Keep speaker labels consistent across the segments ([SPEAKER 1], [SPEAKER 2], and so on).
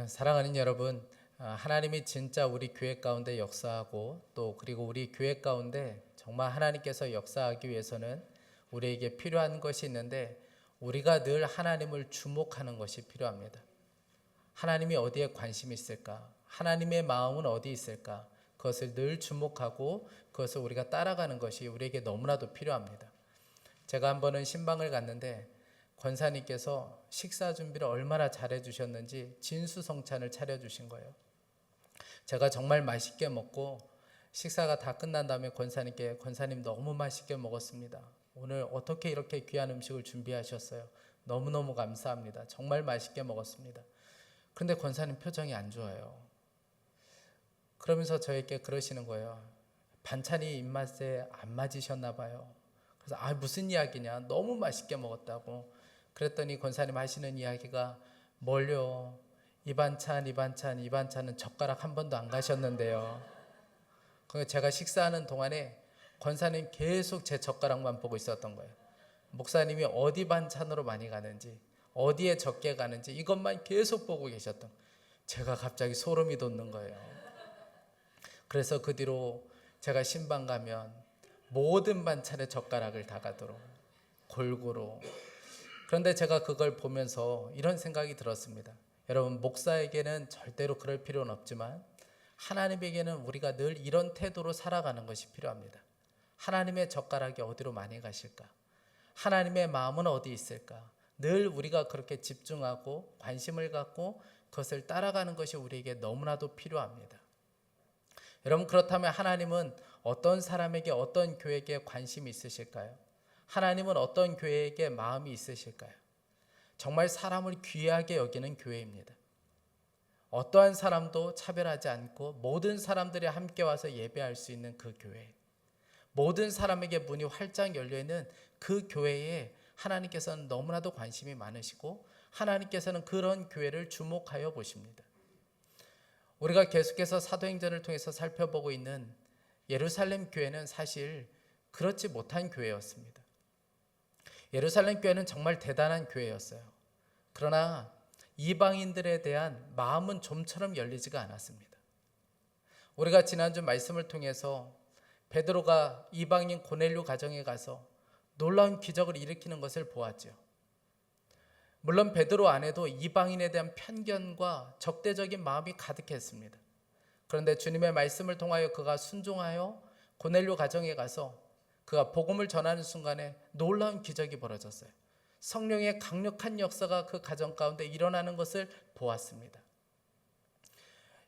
[SPEAKER 1] 사랑하는 여러분, 하나님이 진짜 우리 교회 가운데 역사하고 또 그리고 우리 교회 가운데 정말 하나님께서 역사하기 위해서는 우리에게 필요한 것이 있는데 우리가 늘 하나님을 주목하는 것이 필요합니다. 하나님이 어디에 관심이 있을까? 하나님의 마음은 어디 있을까? 그것을 늘 주목하고 그것을 우리가 따라가는 것이 우리에게 너무나도 필요합니다. 제가 한 번은 신방을 갔는데 권사님께서 식사 준비를 얼마나 잘해 주셨는지 진수성찬을 차려 주신 거예요. 제가 정말 맛있게 먹고 식사가 다 끝난 다음에 권사님께 권사님 너무 맛있게 먹었습니다. 오늘 어떻게 이렇게 귀한 음식을 준비하셨어요? 너무너무 감사합니다. 정말 맛있게 먹었습니다. 그런데 권사님 표정이 안 좋아요. 그러면서 저에게 그러시는 거예요. 반찬이 입맛에 안 맞으셨나 봐요. 그래서 무슨 이야기냐? 너무 맛있게 먹었다고. 그랬더니 권사님 하시는 이야기가 뭘요? 이 반찬은 젓가락 한 번도 안 가셨는데요. 제가 식사하는 동안에 권사님 계속 제 젓가락만 보고 있었던 거예요. 목사님이 어디 반찬으로 많이 가는지 어디에 적게 가는지 이것만 계속 보고 계셨던 거예요. 제가 갑자기 소름이 돋는 거예요. 그래서 그 뒤로 제가 신방 가면 모든 반찬에 젓가락을 다 가도록 골고루. 그런데 제가 그걸 보면서 이런 생각이 들었습니다. 여러분, 목사에게는 절대로 그럴 필요는 없지만 하나님에게는 우리가 늘 이런 태도로 살아가는 것이 필요합니다. 하나님의 젓가락이 어디로 많이 가실까? 하나님의 마음은 어디 있을까? 늘 우리가 그렇게 집중하고 관심을 갖고 그것을 따라가는 것이 우리에게 너무나도 필요합니다. 여러분, 그렇다면 하나님은 어떤 사람에게 어떤 교회에게 관심이 있으실까요? 하나님은 어떤 교회에게 마음이 있으실까요? 정말 사람을 귀하게 여기는 교회입니다. 어떠한 사람도 차별하지 않고 모든 사람들이 함께 와서 예배할 수 있는 그 교회, 모든 사람에게 문이 활짝 열려있는 그 교회에 하나님께서는 너무나도 관심이 많으시고 하나님께서는 그런 교회를 주목하여 보십니다. 우리가 계속해서 사도행전을 통해서 살펴보고 있는 예루살렘 교회는 사실 그렇지 못한 교회였습니다. 예루살렘 교회는 정말 대단한 교회였어요. 그러나 이방인들에 대한 마음은 좀처럼 열리지가 않았습니다. 우리가 지난주 말씀을 통해서 베드로가 이방인 고넬료 가정에 가서 놀라운 기적을 일으키는 것을 보았죠. 물론 베드로 안에도 이방인에 대한 편견과 적대적인 마음이 가득했습니다. 그런데 주님의 말씀을 통하여 그가 순종하여 고넬료 가정에 가서 그가 복음을 전하는 순간에 놀라운 기적이 벌어졌어요. 성령의 강력한 역사가 그 가정 가운데 일어나는 것을 보았습니다.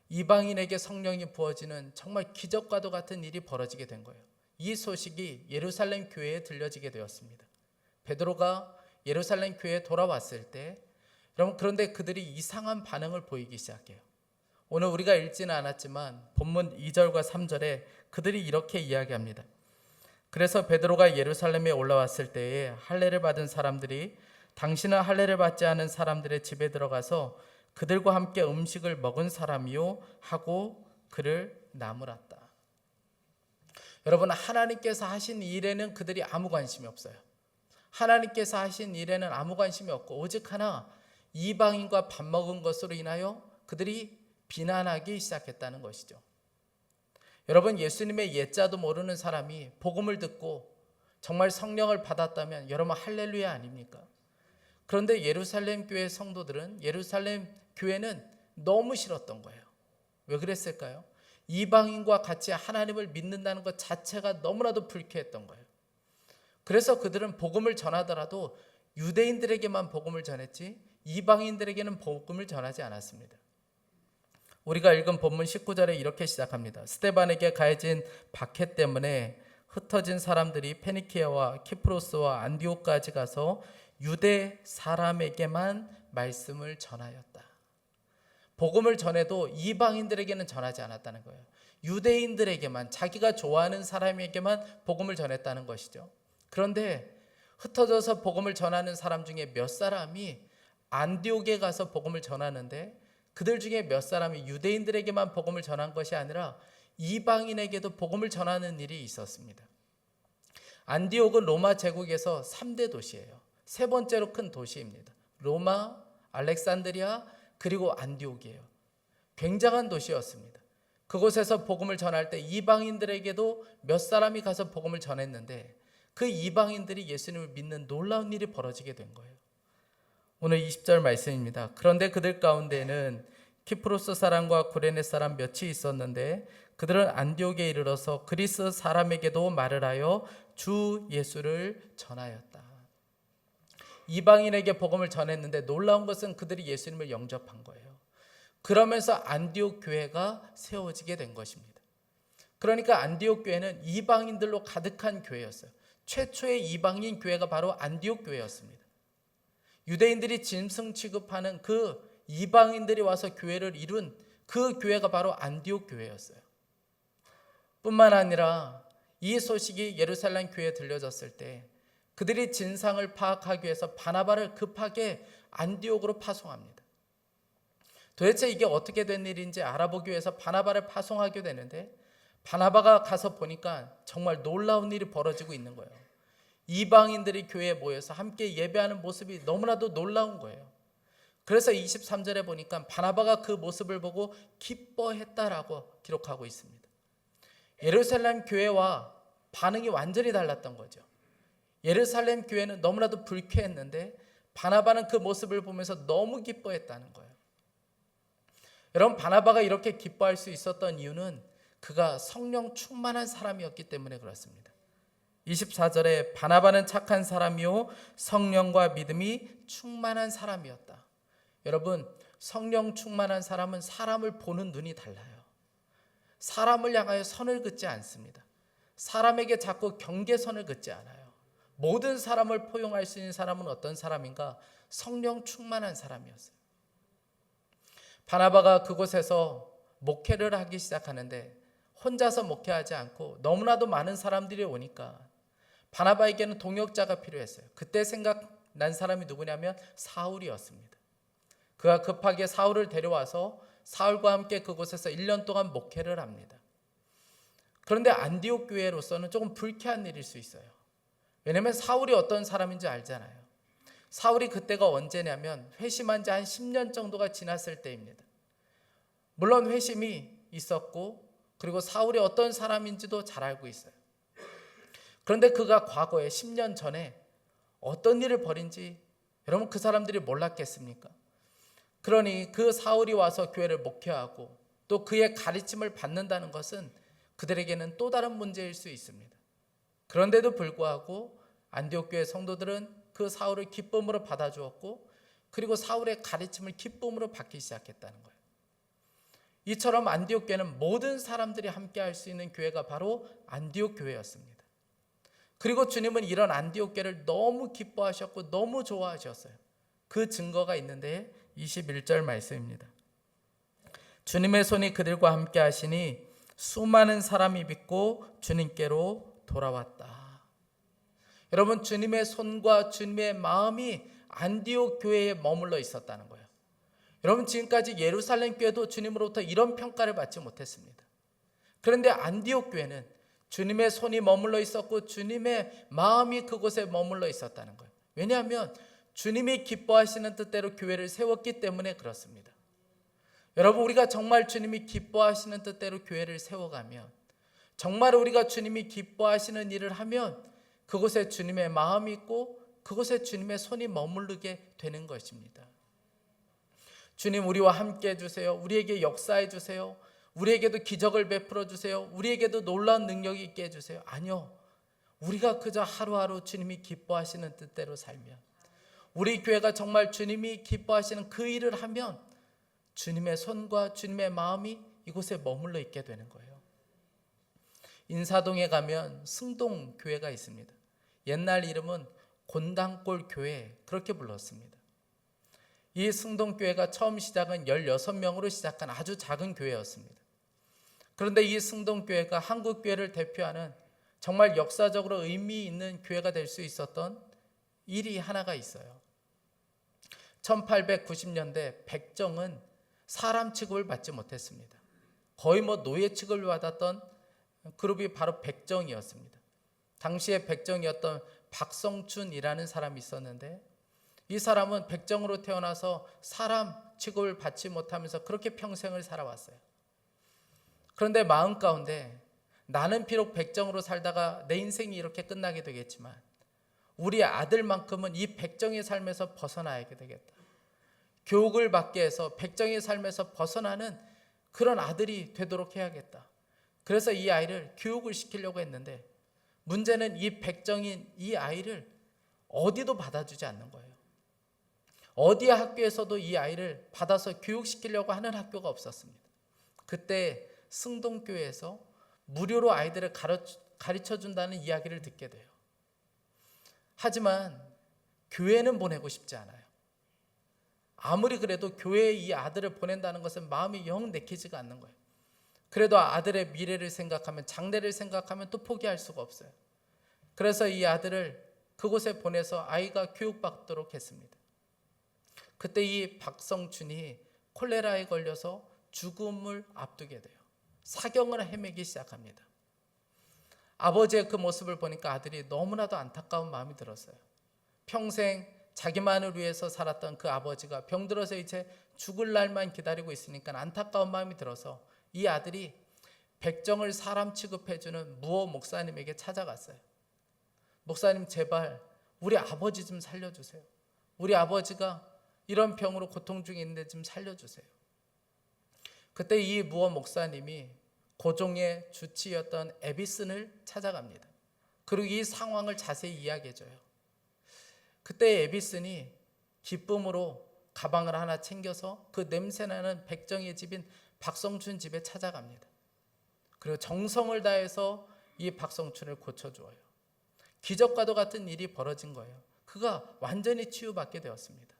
[SPEAKER 1] 이방인에게 성령이 부어지는 정말 기적과도 같은 일이 벌어지게 된 거예요. 이 소식이 예루살렘 교회에 들려지게 되었습니다. 베드로가 예루살렘 교회에 돌아왔을 때 여러분, 그런데 그들이 이상한 반응을 보이기 시작해요. 오늘 우리가 읽지는 않았지만 본문 2절과 3절에 그들이 이렇게 이야기합니다. 그래서 베드로가 예루살렘에 올라왔을 때에 할례를 받은 사람들이 당신은 할례를 받지 않은 사람들의 집에 들어가서 그들과 함께 음식을 먹은 사람이요 하고 그를 나무랐다. 여러분, 하나님께서 하신 일에는 그들이 아무 관심이 없어요. 하나님께서 하신 일에는 아무 관심이 없고 오직 하나, 이방인과 밥 먹은 것으로 인하여 그들이 비난하기 시작했다는 것이죠. 여러분, 예수님의 옛자도 모르는 사람이 복음을 듣고 정말 성령을 받았다면 여러분 할렐루야 아닙니까? 그런데 예루살렘 교회 성도들은 예루살렘 교회는 너무 싫었던 거예요. 왜 그랬을까요? 이방인과 같이 하나님을 믿는다는 것 자체가 너무나도 불쾌했던 거예요. 그래서 그들은 복음을 전하더라도 유대인들에게만 복음을 전했지 이방인들에게는 복음을 전하지 않았습니다. 우리가 읽은 본문 19절에 이렇게 시작합니다. 스데반에게 가해진 박해 때문에 흩어진 사람들이 페니키아와 키프로스와 안디옥까지 가서 유대 사람에게만 말씀을 전하였다. 복음을 전해도 이방인들에게는 전하지 않았다는 거예요. 유대인들에게만, 자기가 좋아하는 사람에게만 복음을 전했다는 것이죠. 그런데 흩어져서 복음을 전하는 사람 중에 몇 사람이 안디옥에 가서 복음을 전하는데 그들 중에 몇 사람이 유대인들에게만 복음을 전한 것이 아니라 이방인에게도 복음을 전하는 일이 있었습니다. 안디옥은 로마 제국에서 3대 도시예요. 세 번째로 큰 도시입니다. 로마, 알렉산드리아, 그리고 안디옥이에요. 굉장한 도시였습니다. 그곳에서 복음을 전할 때 이방인들에게도 몇 사람이 가서 복음을 전했는데 그 이방인들이 예수님을 믿는 놀라운 일이 벌어지게 된 거예요. 오늘 20절 말씀입니다. 그런데 그들 가운데는 키프로스 사람과 구레네 사람 몇이 있었는데 그들은 안디옥에 이르러서 그리스 사람에게도 말을 하여 주 예수를 전하였다. 이방인에게 복음을 전했는데 놀라운 것은 그들이 예수님을 영접한 거예요. 그러면서 안디옥 교회가 세워지게 된 것입니다. 그러니까 안디옥 교회는 이방인들로 가득한 교회였어요. 최초의 이방인 교회가 바로 안디옥 교회였습니다. 유대인들이 짐승 취급하는 그 이방인들이 와서 교회를 이룬 그 교회가 바로 안디옥 교회였어요. 뿐만 아니라 이 소식이 예루살렘 교회에 들려졌을 때 그들이 진상을 파악하기 위해서 바나바를 급하게 안디옥으로 파송합니다. 도대체 이게 어떻게 된 일인지 알아보기 위해서 바나바를 파송하게 되는데 바나바가 가서 보니까 정말 놀라운 일이 벌어지고 있는 거예요. 이방인들이 교회에 모여서 함께 예배하는 모습이 너무나도 놀라운 거예요. 그래서 23절에 보니까 바나바가 그 모습을 보고 기뻐했다라고 기록하고 있습니다. 예루살렘 교회와 반응이 완전히 달랐던 거죠. 예루살렘 교회는 너무나도 불쾌했는데 바나바는 그 모습을 보면서 너무 기뻐했다는 거예요. 여러분, 바나바가 이렇게 기뻐할 수 있었던 이유는 그가 성령 충만한 사람이었기 때문에 그렇습니다. 24절에 바나바는 착한 사람이요 성령과 믿음이 충만한 사람이었다. 여러분, 성령 충만한 사람은 사람을 보는 눈이 달라요. 사람을 향하여 선을 긋지 않습니다. 사람에게 자꾸 경계선을 긋지 않아요. 모든 사람을 포용할 수 있는 사람은 어떤 사람인가? 성령 충만한 사람이었어요. 바나바가 그곳에서 목회를 하기 시작하는데 혼자서 목회하지 않고 너무나도 많은 사람들이 오니까 바나바에게는 동역자가 필요했어요. 그때 생각난 사람이 누구냐면 사울이었습니다. 그가 급하게 사울을 데려와서 사울과 함께 그곳에서 1년 동안 목회를 합니다. 그런데 안디옥 교회로서는 조금 불쾌한 일일 수 있어요. 왜냐하면 사울이 어떤 사람인지 알잖아요. 사울이 그때가 언제냐면 회심한 지 한 10년 정도가 지났을 때입니다. 물론 회심이 있었고 그리고 사울이 어떤 사람인지도 잘 알고 있어요. 그런데 그가 과거에 10년 전에 어떤 일을 벌인지 여러분 그 사람들이 몰랐겠습니까? 그러니 그 사울이 와서 교회를 목회하고 또 그의 가르침을 받는다는 것은 그들에게는 또 다른 문제일 수 있습니다. 그런데도 불구하고 안디옥 교회 성도들은 그 사울을 기쁨으로 받아주었고 그리고 사울의 가르침을 기쁨으로 받기 시작했다는 거예요. 이처럼 안디옥 교회는 모든 사람들이 함께 할 수 있는 교회가 바로 안디옥 교회였습니다. 그리고 주님은 이런 안디옥 교회를 너무 기뻐하셨고 너무 좋아하셨어요. 그 증거가 있는데 21절 말씀입니다. 주님의 손이 그들과 함께 하시니 수많은 사람이 믿고 주님께로 돌아왔다. 여러분, 주님의 손과 주님의 마음이 안디옥 교회에 머물러 있었다는 거예요. 여러분, 지금까지 예루살렘 교회도 주님으로부터 이런 평가를 받지 못했습니다. 그런데 안디옥 교회는 주님의 손이 머물러 있었고 주님의 마음이 그곳에 머물러 있었다는 거예요. 왜냐하면 주님이 기뻐하시는 뜻대로 교회를 세웠기 때문에 그렇습니다. 여러분, 우리가 정말 주님이 기뻐하시는 뜻대로 교회를 세워가면, 정말 우리가 주님이 기뻐하시는 일을 하면 그곳에 주님의 마음이 있고 그곳에 주님의 손이 머무르게 되는 것입니다. 주님, 우리와 함께 해주세요. 우리에게 역사해 주세요. 우리에게도 기적을 베풀어 주세요. 우리에게도 놀라운 능력이 있게 해주세요. 아니요, 우리가 그저 하루하루 주님이 기뻐하시는 뜻대로 살면, 우리 교회가 정말 주님이 기뻐하시는 그 일을 하면 주님의 손과 주님의 마음이 이곳에 머물러 있게 되는 거예요. 인사동에 가면 승동교회가 있습니다. 옛날 이름은 곤당골 교회, 그렇게 불렀습니다. 이 승동교회가 처음 시작은 16명으로 시작한 아주 작은 교회였습니다. 그런데 이 승동교회가 한국교회를 대표하는 정말 역사적으로 의미 있는 교회가 될 수 있었던 일이 하나가 있어요. 1890년대 백정은 사람 취급을 받지 못했습니다. 거의 노예 취급을 받았던 그룹이 바로 백정이었습니다. 당시에 백정이었던 박성춘이라는 사람이 있었는데, 이 이 사람은 백정으로 태어나서 사람 취급을 받지 못하면서 그렇게 평생을 살아왔어요. 그런데 마음 가운데 나는 비록 백정으로 살다가 내 인생이 이렇게 끝나게 되겠지만 우리 아들만큼은 이 백정의 삶에서 벗어나야 되겠다. 교육을 받게 해서 백정의 삶에서 벗어나는 그런 아들이 되도록 해야겠다. 그래서 이 아이를 교육을 시키려고 했는데 문제는 이 백정인 이 아이를 어디도 받아주지 않는 거예요. 어디 학교에서도 이 아이를 받아서 교육시키려고 하는 학교가 없었습니다. 그때 승동교회에서 무료로 아이들을 가르쳐준다는 이야기를 듣게 돼요. 하지만 교회는 보내고 싶지 않아요. 아무리 그래도 교회에 이 아들을 보낸다는 것은 마음이 영 내키지가 않는 거예요. 그래도 아들의 미래를 생각하면, 장래를 생각하면 또 포기할 수가 없어요. 그래서 이 아들을 그곳에 보내서 아이가 교육받도록 했습니다. 그때 이 박성춘이 콜레라에 걸려서 죽음을 앞두게 돼요. 사경을 헤매기 시작합니다. 아버지의 그 모습을 보니까 아들이 너무나도 안타까운 마음이 들었어요. 평생 자기만을 위해서 살았던 그 아버지가 병들어서 이제 죽을 날만 기다리고 있으니까 안타까운 마음이 들어서 이 아들이 백정을 사람 취급해주는 무호 목사님에게 찾아갔어요. 목사님, 제발 우리 아버지 좀 살려주세요. 우리 아버지가 이런 병으로 고통 중에 있는데 좀 살려주세요. 그때 이 무호 목사님이 고종의 주치였던 에비슨을 찾아갑니다. 그리고 이 상황을 자세히 이야기해줘요. 그때 에비슨이 기쁨으로 가방을 하나 챙겨서 그 냄새나는 백정의 집인 박성춘 집에 찾아갑니다. 그리고 정성을 다해서 이 박성춘을 고쳐주어요. 기적과도 같은 일이 벌어진 거예요. 그가 완전히 치유받게 되었습니다.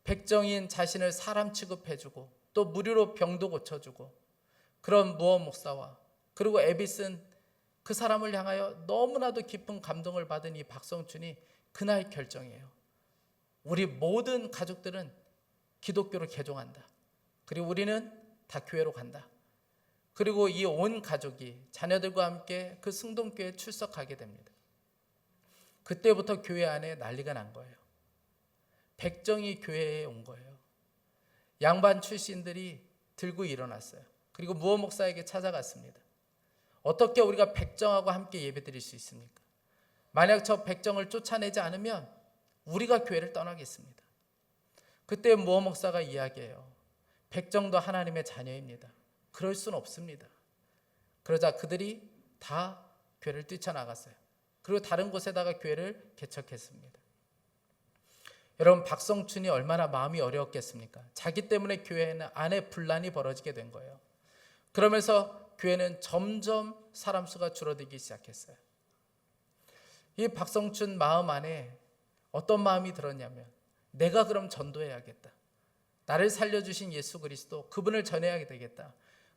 [SPEAKER 1] 백정인 자신을 사람 취급해주고 또 무료로 병도 고쳐주고 그런 무호 목사와 그리고 에비슨 그 사람을 향하여 너무나도 깊은 감동을 받은 이 박성춘이 그날 결정해요. 우리 모든 가족들은 기독교로 개종한다. 그리고 우리는 다 교회로 간다. 그리고 이 온 가족이 자녀들과 함께 그 승동교회에 출석하게 됩니다. 그때부터 교회 안에 난리가 난 거예요. 백정이 교회에 온 거예요. 양반 출신들이 들고 일어났어요. 그리고 무호 목사에게 찾아갔습니다. 어떻게 우리가 백정하고 함께 예배드릴 수 있습니까? 만약 저 백정을 쫓아내지 않으면 우리가 교회를 떠나겠습니다. 그때 무호 목사가 이야기해요. 백정도 하나님의 자녀입니다. 그럴 수는 없습니다. 그러자 그들이 다 교회를 뛰쳐나갔어요. 그리고 다른 곳에다가 교회를 개척했습니다. 여러분, 박성춘이 얼마나 마음이 어려웠겠습니까? 자기 때문에 교회 안에 분란이 벌어지게 된 거예요. 그러면서 교회는 점점 사람 수가 줄어들기 시작했어요. 이 박성춘 마음 안에 어떤 마음이 들었냐면 내가 그럼 전도해야겠다. 나를 살려주신 예수 그리스도 그분을 전해야 되겠다.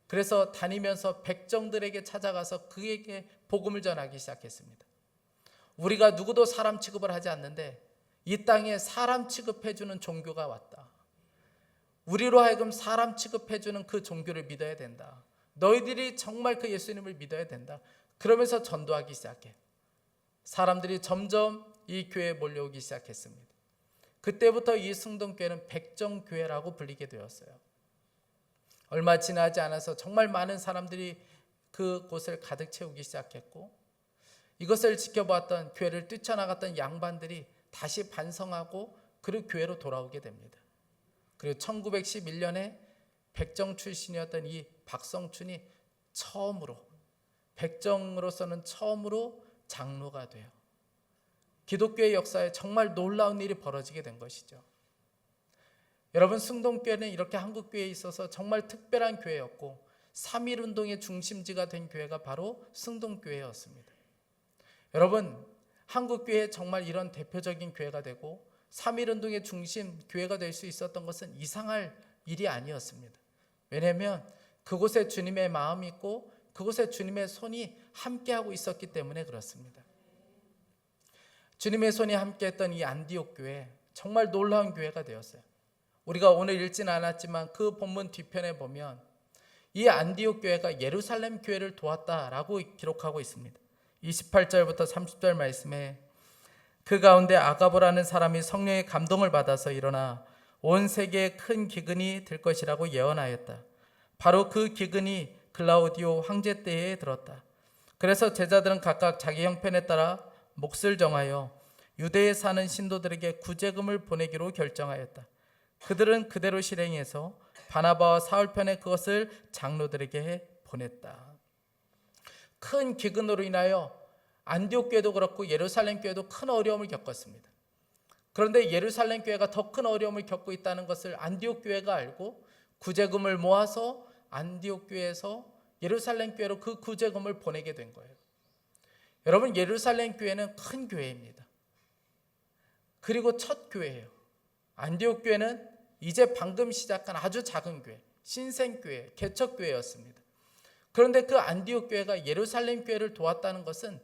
[SPEAKER 1] 그래서 다니면서 백정들에게 찾아가서 그에게 복음을 전하기 시작했습니다. 우리가 누구도 사람 취급을 하지 않는데 이 땅에 사람 취급해주는 종교가 왔다. 우리로 하여금 사람 취급해주는 그 종교를 믿어야 된다. 너희들이 정말 그 예수님을 믿어야 된다. 그러면서 전도하기 시작해. 사람들이 점점 이 교회에 몰려오기 시작했습니다. 그때부터 이 승동교회는 백정교회라고 불리게 되었어요. 얼마 지나지 않아서 정말 많은 사람들이 그곳을 가득 채우기 시작했고 이것을 지켜보았던 교회를 뛰쳐나갔던 양반들이 다시 반성하고 그리고 교회로 돌아오게 됩니다. 그리고 1911년에 백정 출신이었던 이 박성춘이 처음으로 백정으로서는 처음으로 장로가 돼요. 기독교의 역사에 정말 놀라운 일이 벌어지게 된 것이죠. 여러분, 승동교회는 이렇게 한국교회에 있어서 정말 특별한 교회였고 3.1운동의 중심지가 된 교회가 바로 승동교회였습니다. 여러분, 한국교회에 정말 이런 대표적인 교회가 되고 3.1운동의 중심 교회가 될 수 있었던 것은 이상할 일이 아니었습니다. 왜냐하면 그곳에 주님의 마음이 있고 그곳에 주님의 손이 함께하고 있었기 때문에 그렇습니다. 주님의 손이 함께했던 이 안디옥 교회 정말 놀라운 교회가 되었어요. 우리가 오늘 읽지는 않았지만 그 본문 뒤편에 보면 이 안디옥 교회가 예루살렘 교회를 도왔다라고 기록하고 있습니다. 28절부터 30절 말씀에 그 가운데 아가보라는 사람이 성령의 감동을 받아서 일어나 온 세계에 큰 기근이 들 것이라고 예언하였다. 바로 그 기근이 글라우디오 황제 때에 들었다. 그래서 제자들은 각각 자기 형편에 따라 몫을 정하여 유대에 사는 신도들에게 구제금을 보내기로 결정하였다. 그들은 그대로 실행해서 바나바와 사울 편에 그것을 장로들에게 보냈다. 큰 기근으로 인하여 안디옥 교회도 그렇고 예루살렘 교회도 큰 어려움을 겪었습니다. 그런데 예루살렘 교회가 더 큰 어려움을 겪고 있다는 것을 안디옥 교회가 알고 구제금을 모아서 안디옥 교회에서 예루살렘 교회로 그 구제금을 보내게 된 거예요. 여러분, 예루살렘 교회는 큰 교회입니다. 그리고 첫 교회예요. 안디옥 교회는 이제 방금 시작한 아주 작은 교회, 신생교회, 개척교회였습니다. 그런데 그 안디옥 교회가 예루살렘 교회를 도왔다는 것은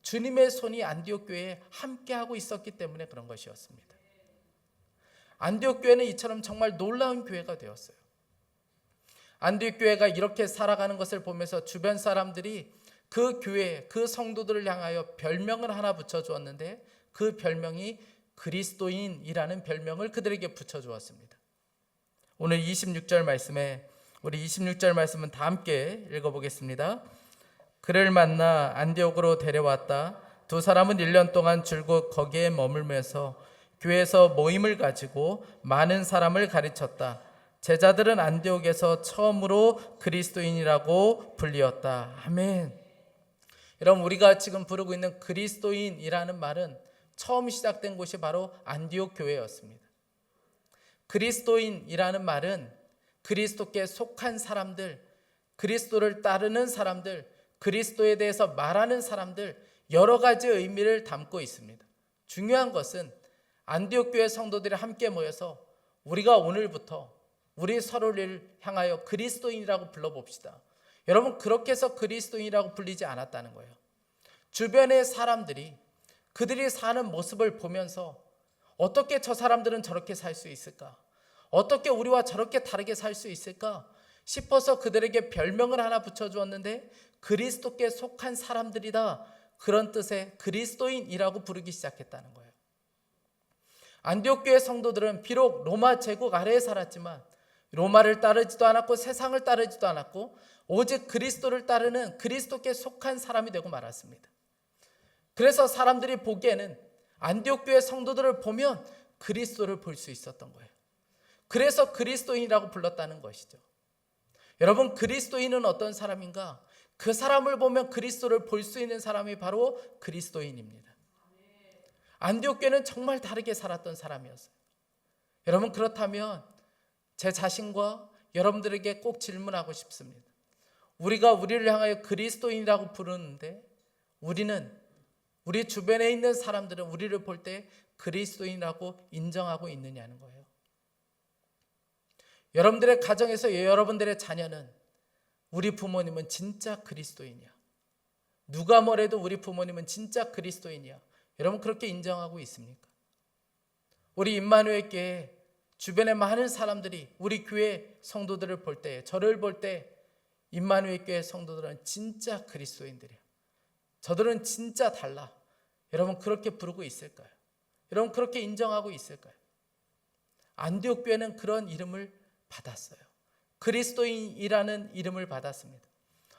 [SPEAKER 1] 주님의 손이 안디옥 교회에 함께하고 있었기 때문에 그런 것이었습니다. 안디옥 교회는 이처럼 정말 놀라운 교회가 되었어요. 안디옥 교회가 이렇게 살아가는 것을 보면서 주변 사람들이 그 교회, 그 성도들을 향하여 별명을 하나 붙여주었는데 그 별명이 그리스도인이라는 별명을 그들에게 붙여주었습니다. 오늘 26절 말씀에 우리 26절 말씀은 다 함께 읽어보겠습니다. 그를 만나 안디옥으로 데려왔다. 두 사람은 1년 동안 줄곧 거기에 머물면서 교회에서 모임을 가지고 많은 사람을 가르쳤다. 제자들은 안디옥에서 처음으로 그리스도인이라고 불리었다. 아멘. 여러분, 우리가 지금 부르고 있는 그리스도인이라는 말은 처음 시작된 곳이 바로 안디옥 교회였습니다. 그리스도인이라는 말은 그리스도께 속한 사람들, 그리스도를 따르는 사람들, 그리스도에 대해서 말하는 사람들, 여러 가지 의미를 담고 있습니다. 중요한 것은 안디옥 교회 성도들이 함께 모여서 우리가 오늘부터 우리 서로를 향하여 그리스도인이라고 불러봅시다. 여러분, 그렇게 해서 그리스도인이라고 불리지 않았다는 거예요. 주변의 사람들이 그들이 사는 모습을 보면서 어떻게 저 사람들은 저렇게 살 수 있을까? 어떻게 우리와 저렇게 다르게 살 수 있을까? 싶어서 그들에게 별명을 하나 붙여주었는데 그리스도께 속한 사람들이다. 그런 뜻의 그리스도인이라고 부르기 시작했다는 거예요. 안디옥 교회 성도들은 비록 로마 제국 아래에 살았지만 로마를 따르지도 않았고 세상을 따르지도 않았고 오직 그리스도를 따르는 그리스도께 속한 사람이 되고 말았습니다. 그래서 사람들이 보기에는 안디옥 교회 성도들을 보면 그리스도를 볼 수 있었던 거예요. 그래서 그리스도인이라고 불렀다는 것이죠. 여러분, 그리스도인은 어떤 사람인가? 그 사람을 보면 그리스도를 볼 수 있는 사람이 바로 그리스도인입니다. 안디옥 교회는 정말 다르게 살았던 사람이었어요. 여러분, 그렇다면 제 자신과 여러분들에게 꼭 질문하고 싶습니다. 우리가 우리를 향하여 그리스도인이라고 부르는데 우리는, 우리 주변에 있는 사람들은 우리를 볼 때 그리스도인이라고 인정하고 있느냐는 거예요. 여러분들의 가정에서 여러분들의 자녀는 우리 부모님은 진짜 그리스도인이야. 누가 뭐래도 우리 부모님은 진짜 그리스도인이야. 여러분, 그렇게 인정하고 있습니까? 우리 임마누엘 교회 주변에 많은 사람들이 우리 교회 성도들을 볼 때, 저를 볼 때 임마누엘 교회 성도들은 진짜 그리스도인들이야. 저들은 진짜 달라. 여러분, 그렇게 부르고 있을까요? 여러분, 그렇게 인정하고 있을까요? 안디옥 교회는 그런 이름을 받았어요. 그리스도인이라는 이름을 받았습니다.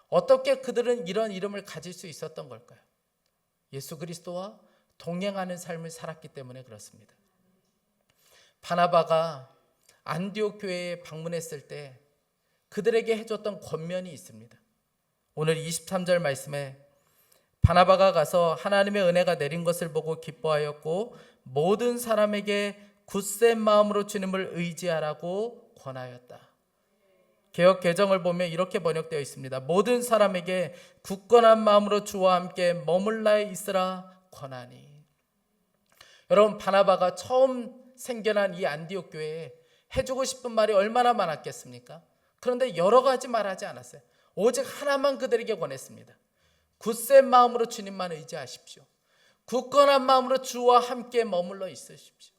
[SPEAKER 1] 어떻게 그들은 이런 이름을 가질 수 있었던 걸까요? 예수 그리스도와 동행하는 삶을 살았기 때문에 그렇습니다. 바나바가 안디옥 교회에 방문했을 때 그들에게 해줬던 권면이 있습니다. 오늘 23절 말씀에 바나바가 가서 하나님의 은혜가 내린 것을 보고 기뻐하였고 모든 사람에게 굳센 마음으로 주님을 의지하라고 권하였다. 개역 개정을 보면 이렇게 번역되어 있습니다. 모든 사람에게 굳건한 마음으로 주와 함께 머물러 있으라 권하니. 여러분, 바나바가 처음 생겨난 이 안디옥 교회에 해주고 싶은 말이 얼마나 많았겠습니까? 그런데 여러 가지 말하지 않았어요. 오직 하나만 그들에게 권했습니다. 굳센 마음으로 주님만 의지하십시오. 굳건한 마음으로 주와 함께 머물러 있으십시오.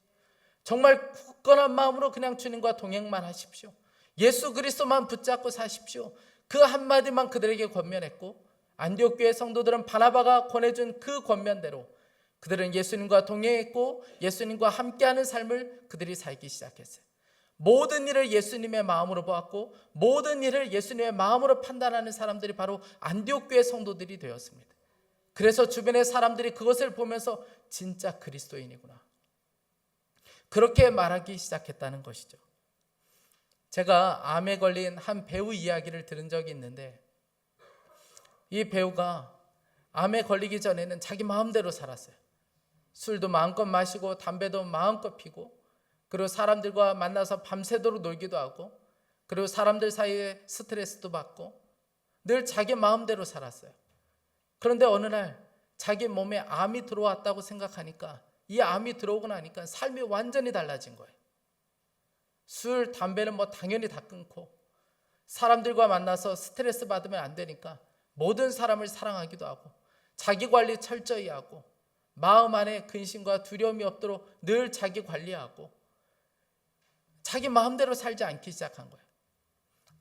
[SPEAKER 1] 정말 굳건한 마음으로 그냥 주님과 동행만 하십시오. 예수 그리스도만 붙잡고 사십시오. 그 한마디만 그들에게 권면했고 안디옥 교회 성도들은 바나바가 권해준 그 권면대로 그들은 예수님과 동행했고 예수님과 함께하는 삶을 그들이 살기 시작했어요. 모든 일을 예수님의 마음으로 보았고 모든 일을 예수님의 마음으로 판단하는 사람들이 바로 안디옥 교회 성도들이 되었습니다. 그래서 주변의 사람들이 그것을 보면서 진짜 그리스도인이구나, 그렇게 말하기 시작했다는 것이죠. 제가 암에 걸린 한 배우 이야기를 들은 적이 있는데, 이 배우가 암에 걸리기 전에는 자기 마음대로 살았어요. 술도 마음껏 마시고 담배도 마음껏 피고, 그리고 사람들과 만나서 밤새도록 놀기도 하고, 그리고 사람들 사이에 스트레스도 받고 늘 자기 마음대로 살았어요. 그런데 어느 날 자기 몸에 암이 들어왔다고 생각하니까, 이 암이 들어오고 나니까 삶이 완전히 달라진 거예요. 술, 담배는 당연히 다 끊고, 사람들과 만나서 스트레스 받으면 안 되니까 모든 사람을 사랑하기도 하고, 자기 관리 철저히 하고, 마음 안에 근심과 두려움이 없도록 늘 자기 관리하고, 자기 마음대로 살지 않기 시작한 거예요.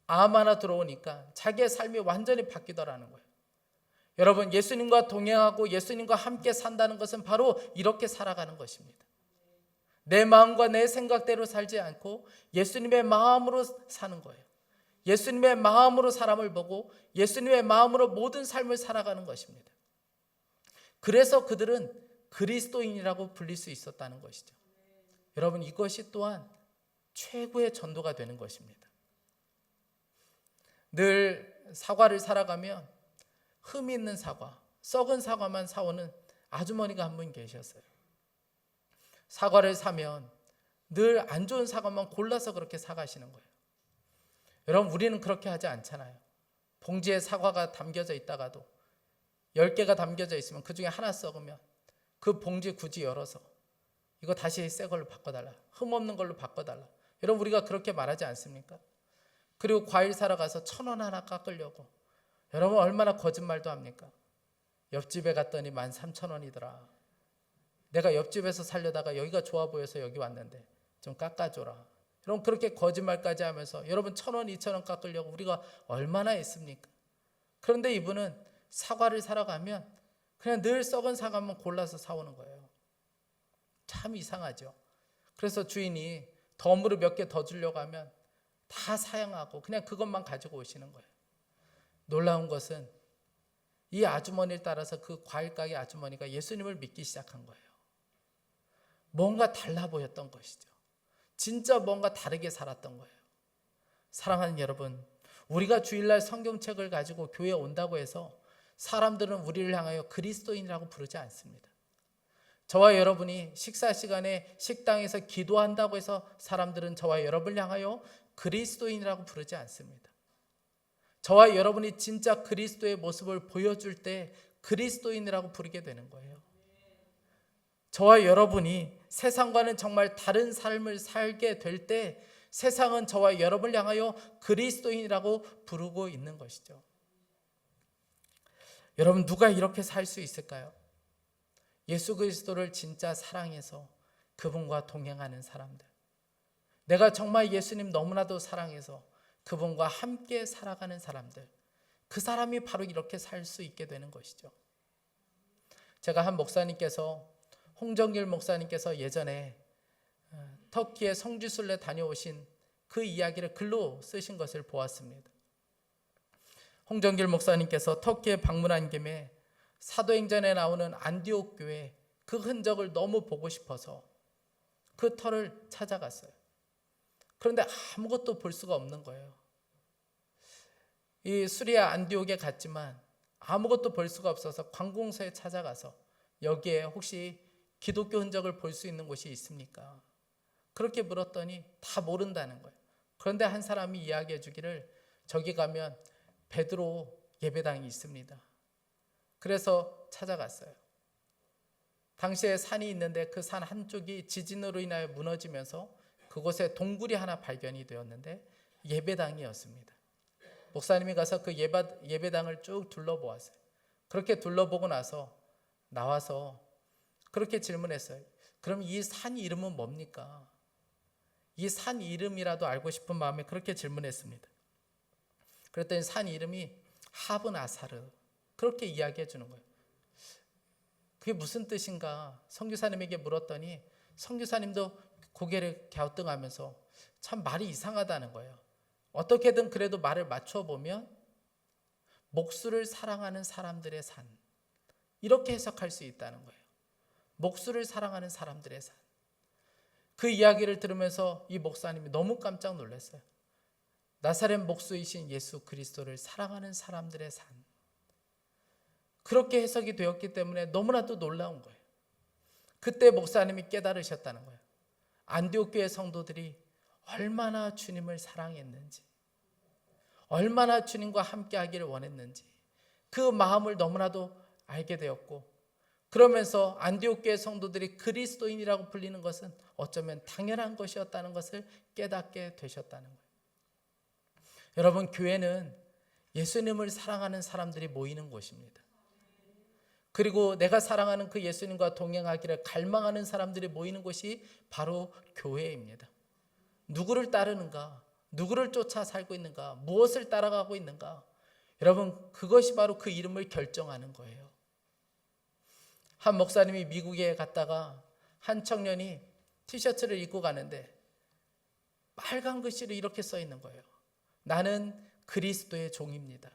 [SPEAKER 1] 암 하나 들어오니까 자기의 삶이 완전히 바뀌더라는 거예요. 여러분, 예수님과 동행하고 예수님과 함께 산다는 것은 바로 이렇게 살아가는 것입니다. 내 마음과 내 생각대로 살지 않고 예수님의 마음으로 사는 거예요. 예수님의 마음으로 사람을 보고 예수님의 마음으로 모든 삶을 살아가는 것입니다. 그래서 그들은 그리스도인이라고 불릴 수 있었다는 것이죠. 여러분, 이것이 또한 최고의 전도가 되는 것입니다. 늘 사과를 살아가면 흠이 있는 사과, 썩은 사과만 사오는 아주머니가 한 분 계셨어요. 사과를 사면 늘 안 좋은 사과만 골라서 그렇게 사가시는 거예요. 여러분, 우리는 그렇게 하지 않잖아요. 봉지에 사과가 담겨져 있다가도 10개가 담겨져 있으면 그 중에 하나 썩으면 그 봉지 굳이 열어서 이거 다시 새 걸로 바꿔달라, 흠 없는 걸로 바꿔달라. 여러분, 우리가 그렇게 말하지 않습니까? 그리고 과일 사러 가서 1,000원 하나 깎으려고 여러분 얼마나 거짓말도 합니까? 옆집에 갔더니 13,000원이더라. 내가 옆집에서 살려다가 여기가 좋아 보여서 여기 왔는데 좀 깎아줘라. 여러분, 그렇게 거짓말까지 하면서 여러분 1,000원, 2,000원 깎으려고 우리가 얼마나 했습니까? 그런데 이분은 사과를 사러 가면 그냥 늘 썩은 사과만 골라서 사오는 거예요. 참 이상하죠. 그래서 주인이 덤으로 몇 개 더 주려고 하면 다 사양하고 그냥 그것만 가지고 오시는 거예요. 놀라운 것은 이 아주머니를 따라서 그 과일 가게 아주머니가 예수님을 믿기 시작한 거예요. 뭔가 달라 보였던 것이죠. 진짜 뭔가 다르게 살았던 거예요. 사랑하는 여러분, 우리가 주일날 성경책을 가지고 교회에 온다고 해서 사람들은 우리를 향하여 그리스도인이라고 부르지 않습니다. 저와 여러분이 식사 시간에 식당에서 기도한다고 해서 사람들은 저와 여러분을 향하여 그리스도인이라고 부르지 않습니다. 저와 여러분이 진짜 그리스도의 모습을 보여줄 때 그리스도인이라고 부르게 되는 거예요. 저와 여러분이 세상과는 정말 다른 삶을 살게 될 때 세상은 저와 여러분을 향하여 그리스도인이라고 부르고 있는 것이죠. 여러분, 누가 이렇게 살 수 있을까요? 예수 그리스도를 진짜 사랑해서 그분과 동행하는 사람들, 내가 정말 예수님 너무나도 사랑해서 그분과 함께 살아가는 사람들, 그 사람이 바로 이렇게 살 수 있게 되는 것이죠. 제가 한 목사님께서, 홍정길 목사님께서 예전에 터키의 성지순례 다녀오신 그 이야기를 글로 쓰신 것을 보았습니다. 홍정길 목사님께서 터키에 방문한 김에 사도행전에 나오는 안디옥 교회 그 흔적을 너무 보고 싶어서 그 터를 찾아갔어요. 그런데 아무것도 볼 수가 없는 거예요. 이 수리아 안디옥에 갔지만 아무것도 볼 수가 없어서 관공서에 찾아가서 여기에 혹시 기독교 흔적을 볼 수 있는 곳이 있습니까? 그렇게 물었더니 다 모른다는 거예요. 그런데 한 사람이 이야기해 주기를 저기 가면 베드로 예배당이 있습니다. 그래서 찾아갔어요. 당시에 산이 있는데 그 산 한쪽이 지진으로 인하여 무너지면서 그곳에 동굴이 하나 발견이 되었는데 예배당이었습니다. 목사님이 가서 그 예배당을 쭉 둘러보았어요. 그렇게 둘러보고 나와서 그렇게 질문했어요. 그럼 이 산 이름은 뭡니까? 이 산 이름이라도 알고 싶은 마음에 그렇게 질문했습니다. 그랬더니 산 이름이 하브나사르, 그렇게 이야기해 주는 거예요. 그게 무슨 뜻인가 선교사님에게 물었더니 선교사님도 고개를 갸우뚱하면서 참 말이 이상하다는 거예요. 어떻게든 그래도 말을 맞춰보면 목수를 사랑하는 사람들의 산, 이렇게 해석할 수 있다는 거예요. 목수를 사랑하는 사람들의 산. 그 이야기를 들으면서 이 목사님이 너무 깜짝 놀랐어요. 나사렛 목수이신 예수 그리스도를 사랑하는 사람들의 산. 그렇게 해석이 되었기 때문에 너무나도 놀라운 거예요. 그때 목사님이 깨달으셨다는 거예요. 안디옥 교회 성도들이 얼마나 주님을 사랑했는지, 얼마나 주님과 함께 하기를 원했는지 그 마음을 너무나도 알게 되었고, 그러면서 안디옥 교회 성도들이 그리스도인이라고 불리는 것은 어쩌면 당연한 것이었다는 것을 깨닫게 되셨다는 거예요. 여러분, 교회는 예수님을 사랑하는 사람들이 모이는 곳입니다. 그리고 내가 사랑하는 그 예수님과 동행하기를 갈망하는 사람들이 모이는 곳이 바로 교회입니다. 누구를 따르는가? 누구를 쫓아 살고 있는가? 무엇을 따라가고 있는가? 여러분, 그것이 바로 그 이름을 결정하는 거예요. 한 목사님이 미국에 갔다가 한 청년이 티셔츠를 입고 가는데 빨간 글씨로 이렇게 써 있는 거예요. 나는 그리스도의 종입니다.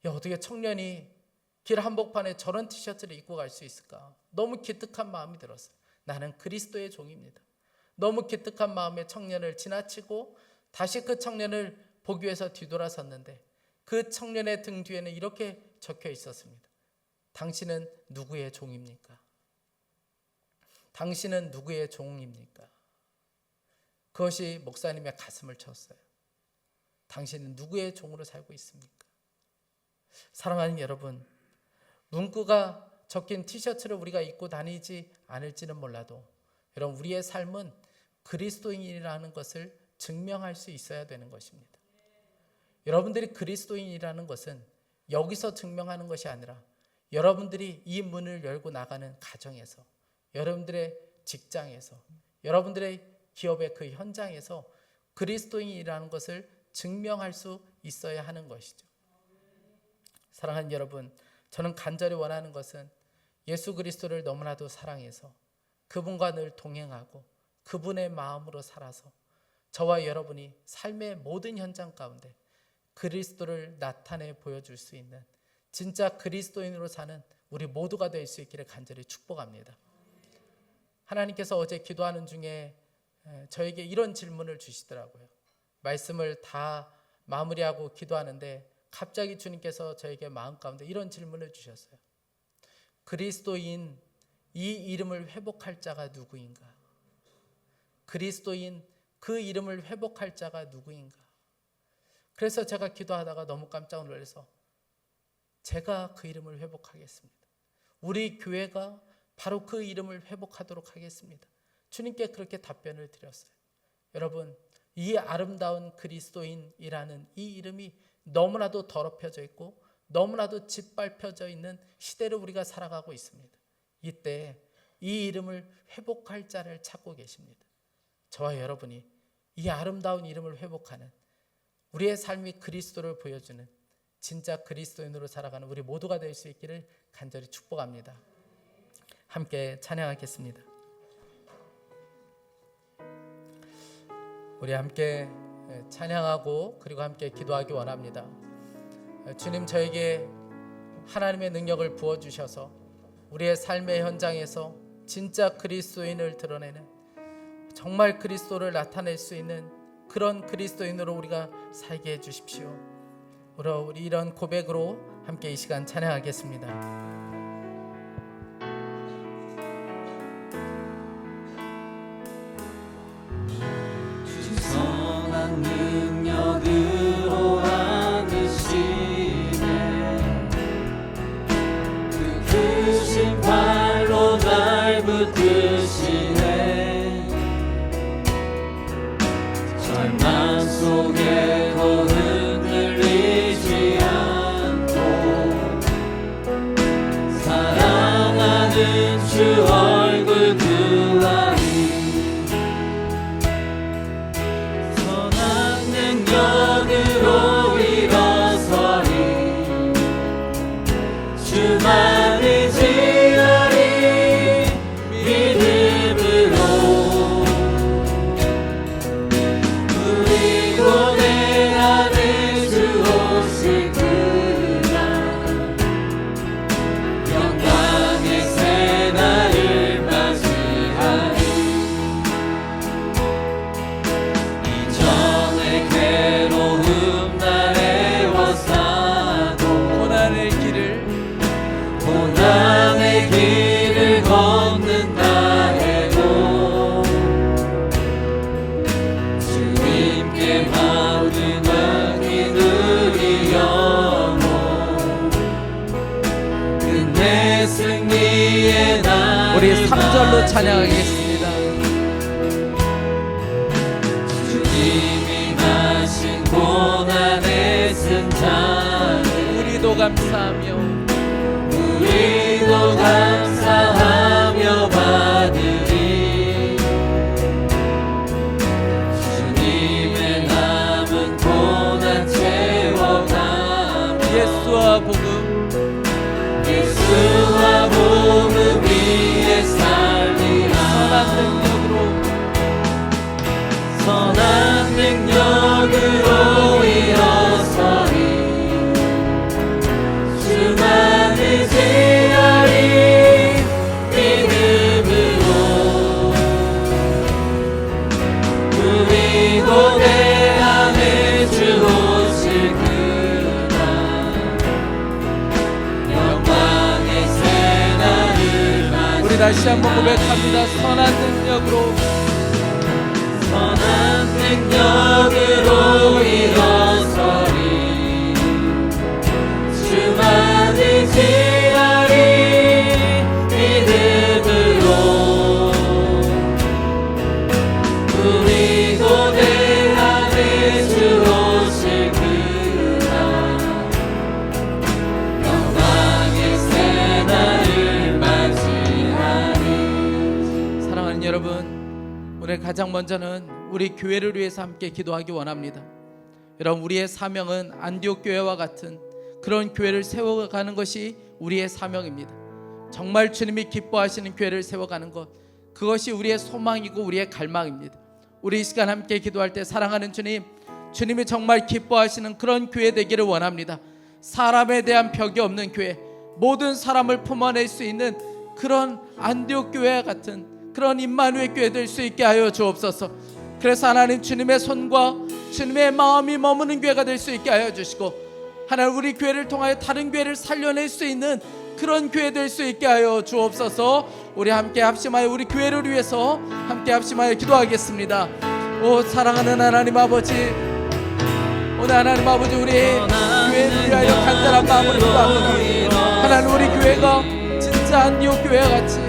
[SPEAKER 1] 야, 어떻게 청년이 길 한복판에 저런 티셔츠를 입고 갈 수 있을까? 너무 기특한 마음이 들었어요. 나는 그리스도의 종입니다. 너무 기특한 마음에 청년을 지나치고 다시 그 청년을 보기 위해서 뒤돌아섰는데 그 청년의 등 뒤에는 이렇게 적혀 있었습니다. 당신은 누구의 종입니까? 당신은 누구의 종입니까? 그것이 목사님의 가슴을 쳤어요. 당신은 누구의 종으로 살고 있습니까? 사랑하는 여러분, 문구가 적힌 티셔츠를 우리가 입고 다니지 않을지는 몰라도 여러분, 우리의 삶은 그리스도인이라는 것을 증명할 수 있어야 되는 것입니다. 여러분들이 그리스도인이라는 것은 여기서 증명하는 것이 아니라 여러분들이 이 문을 열고 나가는 가정에서, 여러분들의 직장에서, 여러분들의 기업의 그 현장에서 그리스도인이라는 것을 증명할 수 있어야 하는 것이죠. 사랑하는 여러분, 저는 간절히 원하는 것은 예수 그리스도를 너무나도 사랑해서 그분과 늘 동행하고 그분의 마음으로 살아서 저와 여러분이 삶의 모든 현장 가운데 그리스도를 나타내 보여줄 수 있는 진짜 그리스도인으로 사는 우리 모두가 될 수 있기를 간절히 축복합니다. 하나님께서 어제 기도하는 중에 저에게 이런 질문을 주시더라고요. 말씀을 다 마무리하고 기도하는데 갑자기 주님께서 저에게 마음 가운데 이런 질문을 주셨어요. 그리스도인 이 이름을 회복할 자가 누구인가? 그리스도인 그 이름을 회복할 자가 누구인가? 그래서 제가 기도하다가 너무 깜짝 놀라서 제가 그 이름을 회복하겠습니다. 우리 교회가 바로 그 이름을 회복하도록 하겠습니다. 주님께 그렇게 답변을 드렸어요. 여러분, 이 아름다운 그리스도인이라는 이 이름이 너무나도 더럽혀져 있고 너무나도 짓밟혀져 있는 시대를 우리가 살아가고 있습니다. 이때 이 이름을 회복할 자를 찾고 계십니다. 저와 여러분이 이 아름다운 이름을 회복하는, 우리의 삶이 그리스도를 보여주는 진짜 그리스도인으로 살아가는 우리 모두가 될 수 있기를 간절히 축복합니다. 함께 찬양하겠습니다. 우리 함께 찬양하고 그리고 함께 기도하기 원합니다. 주님, 저에게 하나님의 능력을 부어주셔서 우리의 삶의 현장에서 진짜 그리스도인을 드러내는, 정말 그리스도를 나타낼 수 있는 그런 그리스도인으로 우리가 살게 해주십시오. 우리 이런 고백으로 함께 이 시간 찬양하겠습니다.
[SPEAKER 2] 능력으로 안으시네 그 크신 팔로 날 붙드시네 절망 속에도 흔들리지 않고 사랑하는 주 얼굴 구하리 능력으로 일어서리 주만이 지어
[SPEAKER 1] 우리 3절로 찬양하겠습니다.
[SPEAKER 2] 주님이 하신 고난의 승자
[SPEAKER 1] 우리도 감사하며
[SPEAKER 2] 우리도 감사하며 받으리 주님의 남은 고난 채워가며
[SPEAKER 1] 예수와 복음
[SPEAKER 2] 예수와 복음 위에 살리라 선한 능력으로 일어서리 주만 의지하리 믿음으로 우리 고대 안에 주 오실 그날 영광의 새날을 맞이
[SPEAKER 1] 우리 다시 한번 고백합니다. 선한 능력으로
[SPEAKER 2] 선한 능력으로 일어서리 주만 의지하리 믿음으로 우리 고대 안에 주 오실 그날 영광의 새날을 맞이하리.
[SPEAKER 1] 사랑하는 여러분, 오늘 가장 먼저는 우리 교회를 위해서 함께 기도하기 원합니다. 여러분, 우리의 사명은 안디옥 교회와 같은 그런 교회를 세워가는 것이 우리의 사명입니다. 정말 주님이 기뻐하시는 교회를 세워가는 것, 그것이 우리의 소망이고 우리의 갈망입니다. 우리 이 시간 함께 기도할 때 사랑하는 주님, 주님이 정말 기뻐하시는 그런 교회 되기를 원합니다. 사람에 대한 벽이 없는 교회, 모든 사람을 품어낼 수 있는 그런 안디옥 교회와 같은 그런 임마누엘 교회 될 수 있게 하여 주옵소서. 그래서 하나님, 주님의 손과 주님의 마음이 머무는 교회가 될 수 있게 하여 주시고, 하나님, 우리 교회를 통하여 다른 교회를 살려낼 수 있는 그런 교회 될 수 있게 하여 주옵소서. 우리 함께 합심하여 우리 교회를 위해서 함께 합심하여 기도하겠습니다. 오 사랑하는 하나님 아버지, 오늘 하나님 아버지, 우리 교회를 위하여 간절한 마음으로 기도합니다. 하나님, 우리 교회가 진짜 안디옥 교회와 같이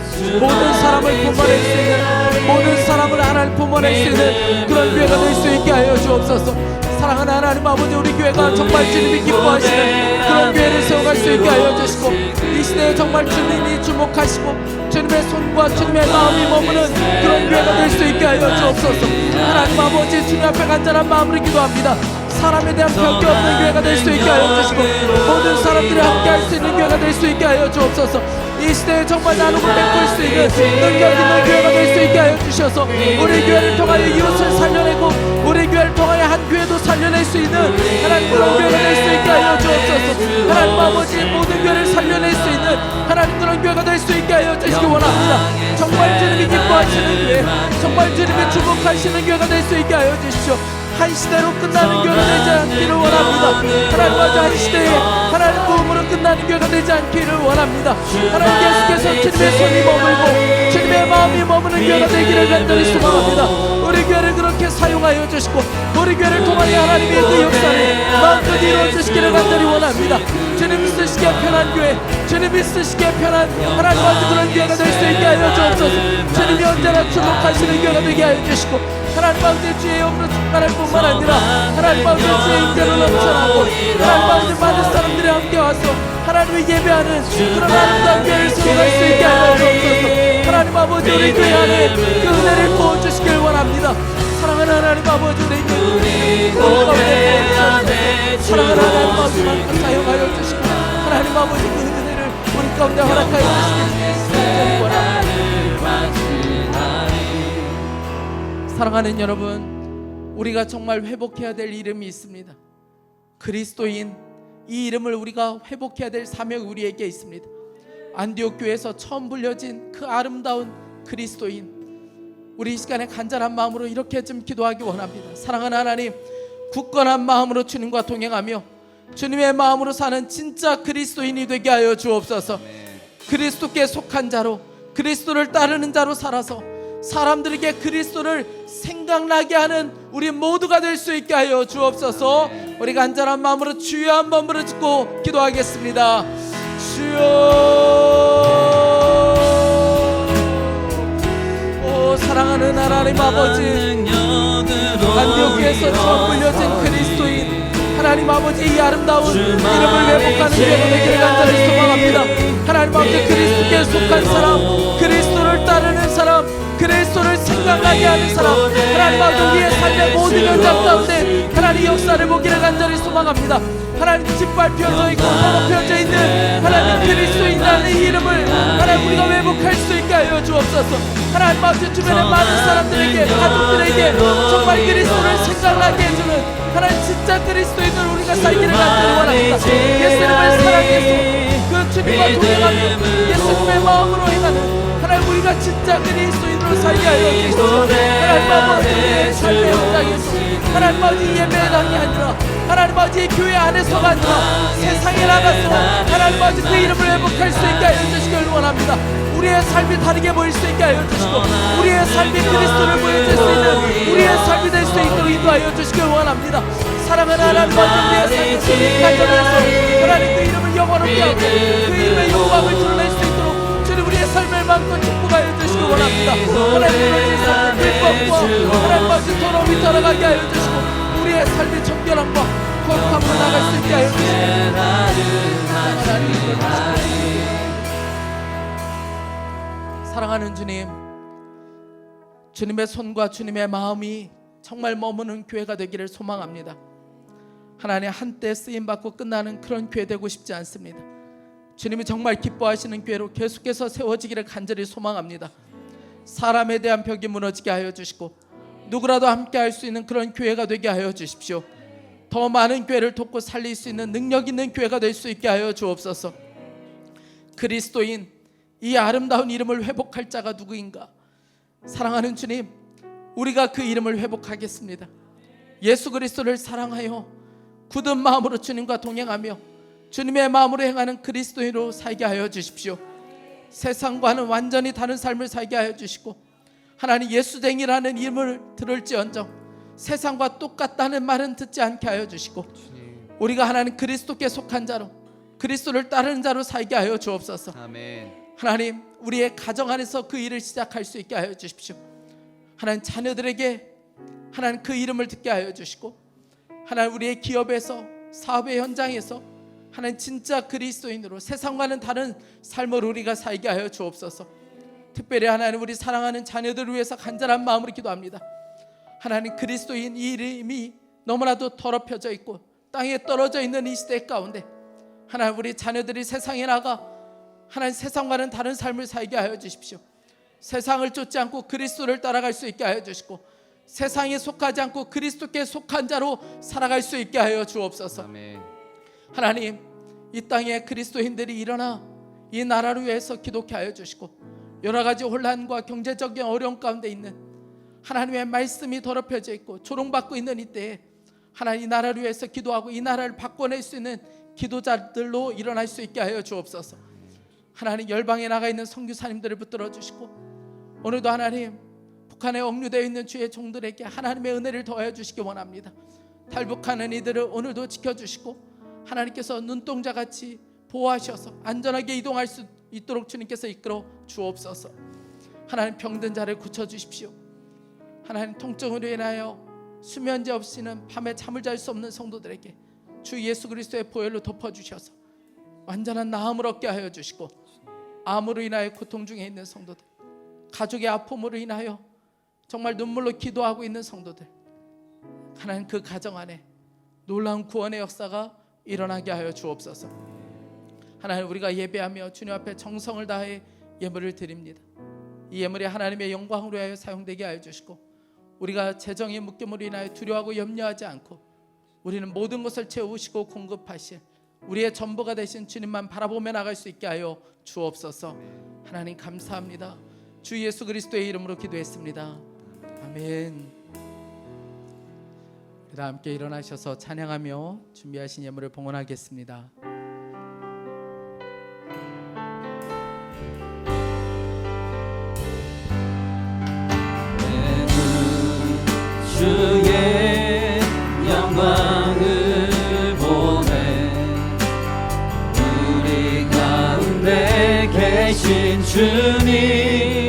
[SPEAKER 1] 모든 사람을 품어낼 수 있는, 모든 사람을 하나님 품어낼 수 있는 그런 교회가 될 수 있게 하여 주옵소서. 사랑하는 하나님 아버지, 우리 교회가 정말 주님이 기뻐하시는 그런 교회를 세워갈 수 있게 하여 주시고, 이 시대에 정말 주님이 주목하시고 주님의 손과 주님의 마음이 머무는 그런 교회가 될 수 있게 하여 주옵소서. 하나님 아버지, 주님 앞에 간절한 마음으로 기도합니다. 사람에 대한 벽이 없는 교회가 될 수 있게 하여 주시고, 모든 사람들이 함께 할 수 있는 교회가 될 수 있게 하여 주옵소서. 이 시대에 정말 나누고 베풀 수 있는 능력 있는 교회가 될 수 있게 하여 주셔서, 우리 교회를 통하여 이웃을 살려내고 우리 교회를 통하여 한 교회도 살려낼 수 있는 하나님 그런 교회가 될 수 있게 하여 주옵소서. 하나님 아버지, 모든 교회를 살려낼 수 있는 하나님 그런 교회가 될 수 있게 하여 주시기 원합니다. 정말 주님이 기뻐하시는 교회, 정말 주님이 주목하시는 교회가 될 수 있게 하여 주십시오. 한 시대로 끝나는 교회가 되지 않기를 원합니다. 하나님 아버지, 한 시대에 하나님 부흥으로 끝나는 교회가 되지 않기를 원합니다. 하나님 계속해서 주님의 손이 머물고 주님의 마음이 머무는 교회가 되기를 간절히 소망합니다. 우리 교회를 그렇게 사용하여 주시고 우리 교회를 통하여 하나님의 그 역사를 마음껏 이루어 주시기를 간절히 원합니다. 주님이 쓰시기에 편한 교회, 주님이 쓰시기에 편한 하나님 아버지 그런 교회가 될 수 있게 하여 주옵소서. 주님이 언제나 주목하시는 교회가 되게 하여 주시고, 하나님 아버지 주의 영으로 충만할 뿐만 아니라 하나님 아버지 주의 임재로 넘쳐나고 하나님 아버지 많은 사람들이 함께 와서 하나님을 예배하는 그런 아름다운 교회를 세워갈 수 있게 하여 주옵소서. 하나님 아버지, 우리 교회 안에 그 은혜를 부어주시길 원합니다. 사랑하는 하나님 아버지, 우리 교회 가운데 사랑하는 하나님 아버지 만큼 사용하여 주시고, 하나님 아버지 그 은혜를 우리 가운데 허락하여 주시길 원합니다. 사랑하는 여러분, 우리가 정말 회복해야 될 이름이 있습니다. 그리스도인, 이 이름을 우리가 회복해야 될 사명이 우리에게 있습니다. 안디옥 교회에서 처음 불려진 그 아름다운 그리스도인, 우리 이 시간에 간절한 마음으로 이렇게 좀 기도하기 원합니다. 사랑하는 하나님, 굳건한 마음으로 주님과 동행하며 주님의 마음으로 사는 진짜 그리스도인이 되게 하여 주옵소서. 그리스도께 속한 자로, 그리스도를 따르는 자로 살아서 사람들에게 그리스도를 생각나게 하는 우리 모두가 될 수 있게 하여 주옵소서. 우리 간절한 마음으로 주여 한번 부르짖고 기도하겠습니다. 주여.
[SPEAKER 3] 사랑하는 하나님 아버지, 안디옥에서 처음 불려진 그리스도인 하나님 아버지, 이 아름다운 이름을 회복하는 교회가 되기를 간절히 소망합니다. 하나님 아버지, 그리스도께 속한 사람, 그리스도를 따르는 사람, 그리스도를 생각나게 하는 사람, 하나님 아버지, 우리의 삶의 모든 현장 가운데 하나님 역사를 보기를 간절히 소망합니다. 하나님 짓밟혀져 있고 더럽혀져 있는 하나님 그리스도인이라는 이름을 하나님 우리가 회복할 수 있게 하여 주옵소서. 하나님 아버지, 주변의 많은 사람들에게, 가족들에게 정말 그리스도를 생각나게 해주는 하나님 진짜 그리스도인을 우리가 살기를 간절히 원합니다. 예수님을 사랑해서 그 주님과 동행하며 예수님의 마음으로 행하는 하나님 우리가 진짜 그리스도인으로 살게 하여 주시옵소서. 하나님 아버지, 우리의 삶의 현장에서 하나님 아버지, 예배당이 아니라 하나님 아버지, 교회 안에서가 아니라 세상에 나가서 하나님 아버지 그 이름을 회복할 수 있게 하여 주시길 원합니다. 우리의 삶이 다르게 보일 수 있게 하여 주시고 우리의 삶이 그리스도를 보여줄 수 있는 우리의 삶이 될 수 있도록 인도하여 주시길 원합니다. 사랑하는 하나님 아버지, 우리의 삶을 가져내서 하나님 그 이름을 영원하게 하고 그 이름의 영광을 드러낼 수 있도록 주님 우리의 삶을 마음껏 축복하여 주시길 원합니다. 하나님 우리의 삶을 불법과 하나님 아버지 더러움이 돌아가게 하여 주시고 우리의 삶의 정결함과 거룩함으로 나갈 수 있게 하여 주시고 사랑하는 주님, 주님의 손과 주님의 마음이 정말 머무는 교회가 되기를 소망합니다. 하나님, 한때 쓰임받고 끝나는 그런 교회 되고 싶지 않습니다. 주님이 정말 기뻐하시는 교회로 계속해서 세워지기를 간절히 소망합니다. 사람에 대한 벽이 무너지게 하여 주시고 누구라도 함께 할 수 있는 그런 교회가 되게 하여 주십시오. 더 많은 교회를 돕고 살릴 수 있는 능력 있는 교회가 될 수 있게 하여 주옵소서. 그리스도인 이 아름다운 이름을 회복할 자가 누구인가? 사랑하는 주님, 우리가 그 이름을 회복하겠습니다. 예수 그리스도를 사랑하여 굳은 마음으로 주님과 동행하며 주님의 마음으로 행하는 그리스도인으로 살게 하여 주십시오. 세상과는 완전히 다른 삶을 살게 하여 주시고 하나님, 예수쟁이라는 이름을 들을지언정 세상과 똑같다는 말은 듣지 않게 하여 주시고 우리가 하나님 그리스도께 속한 자로, 그리스도를 따르는 자로 살게 하여 주옵소서.
[SPEAKER 2] 아멘.
[SPEAKER 3] 하나님, 우리의 가정 안에서 그 일을 시작할 수 있게 하여 주십시오. 하나님, 자녀들에게 하나님 그 이름을 듣게 하여 주시고 하나님, 우리의 기업에서, 사업의 현장에서 하나님 진짜 그리스도인으로 세상과는 다른 삶을 우리가 살게 하여 주옵소서. 특별히 하나님, 우리 사랑하는 자녀들을 위해서 간절한 마음으로 기도합니다. 하나님, 그리스도인 이 이름이 너무나도 더럽혀져 있고 땅에 떨어져 있는 이 시대 가운데 하나님, 우리 자녀들이 세상에 나가 하나님 세상과는 다른 삶을 살게 하여 주십시오. 세상을 쫓지 않고 그리스도를 따라갈 수 있게 하여 주시고 세상에 속하지 않고 그리스도께 속한 자로 살아갈 수 있게 하여 주옵소서.
[SPEAKER 2] 아멘.
[SPEAKER 3] 하나님, 이 땅에 그리스도인들이 일어나 이 나라를 위해서 기도케 하여 주시고 여러 가지 혼란과 경제적인 어려움 가운데 있는 하나님의 말씀이 더럽혀져 있고 조롱받고 있는 이때에 하나님, 이 나라를 위해서 기도하고 이 나라를 바꿔낼 수 있는 기도자들로 일어날 수 있게 하여 주옵소서. 하나님, 열방에 나가 있는 선교사님들을 붙들어 주시고 오늘도 하나님, 북한에 억류되어 있는 주의 종들에게 하나님의 은혜를 더하여 주시기 원합니다. 탈북하는 이들을 오늘도 지켜주시고 하나님께서 눈동자같이 보호하셔서 안전하게 이동할 수 있도록 주님께서 이끌어 주옵소서. 하나님, 병든 자를 고쳐주십시오. 하나님, 통증으로 인하여 수면제 없이는 밤에 잠을 잘 수 없는 성도들에게 주 예수 그리스도의 보혈로 덮어주셔서 완전한 나음을 얻게 하여 주시고 암으로 인하여 고통 중에 있는 성도들, 가족의 아픔으로 인하여 정말 눈물로 기도하고 있는 성도들, 하나님 그 가정 안에 놀라운 구원의 역사가 일어나게 하여 주옵소서. 하나님, 우리가 예배하며 주님 앞에 정성을 다해 예물을 드립니다. 이 예물이 하나님의 영광으로 하여 사용되게 하여 주시고 우리가 재정의 묶임으로 인하여 두려워하고 염려하지 않고 우리는 모든 것을 채우시고 공급하실 우리의 전부가 되신 주님만 바라보며 나갈 수 있게 하여 주옵소서. 하나님, 감사합니다. 주 예수 그리스도의 이름으로 기도했습니다. 아멘. 다 함께 일어나셔서 찬양하며 준비하신 예물을 봉헌하겠습니다.
[SPEAKER 2] 주의 영광을 보내 우리 가운데 계신 주님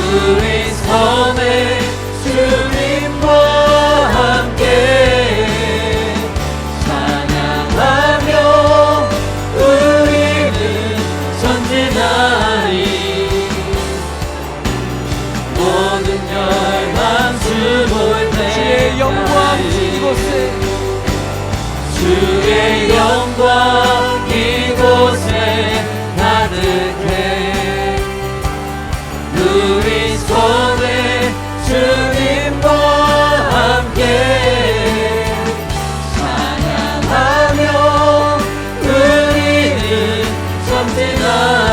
[SPEAKER 2] 우리 손에 주님과 함께 찬양하며 우리는 전진하리. 모든 열망 주볼 때
[SPEAKER 3] 주의 영광 이곳에
[SPEAKER 2] 주의 영광 이곳에 가득해. 우리 손에 주님과 함께 찬양하며 우리는 전진하리.